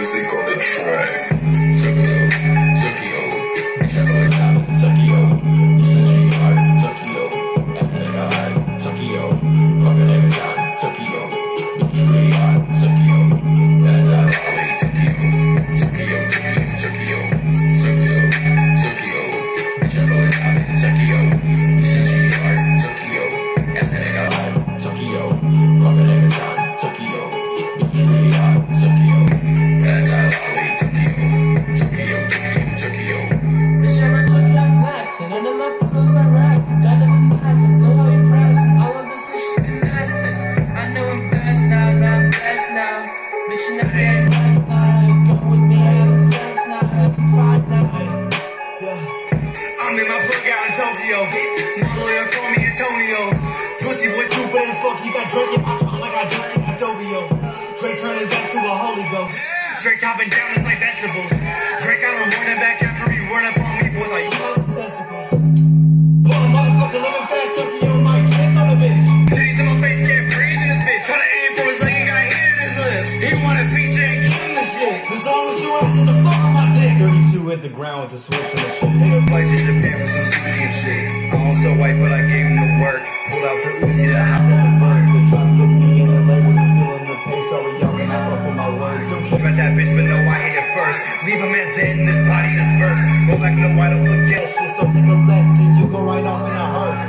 music on the track. Tokyo, whichever it happens, Tokyo, essentially hard, Tokyo, and Tokyo, fucking every time, Tokyo, it's really hard, Tokyo, that's how I like Tokyo, whichever it happens, Tokyo, essentially hard, Tokyo, and Tokyo, fucking every time, Tokyo, it's really hard, Tokyo, that's how I like Tokyo. Bitch, I'm a Tokyo flex, and I'm up on my racks, down to the mass, and blow how you press. All of this bitch been messing. I know I'm fast now, I'm blessed now. Bitch, you never had flex now. Go with me, having sex now, having fun now. I'm in my plug out in Tokyo. My lawyer call me Antonio. Pussy boy stupid as fuck. He got Drake in my trunk like I just got Tokyo. Drake turned his ass to a Holy Ghost. Drake chopping down us like vegetables. Drake out on running back after he run up on me, boys like you lost some testicles. But a motherfucker living fast, Tokyo mic, check on a bitch. Titties in my face, can't breathe in this bitch. Try to aim for his leg, he got hit in his lip. He wanna feature and give him the shit. The song was 2 hours the fuck on my dick. 32 hit the ground with the switch and the shit. Hit a flight to Japan for some sushi and shit. I'm also white, but I gave him the work. Pulled out the Uzi to hop on the vert. They tried to put me in the leg, wasn't feeling the pace. Sorry, y'all can have up for my words. Don't care about that bitch, but no, I hit it first. Leave him as dead in this body, this verse. Go back, no, I don't forget shit. So take a lesson, you go right off in a hearse.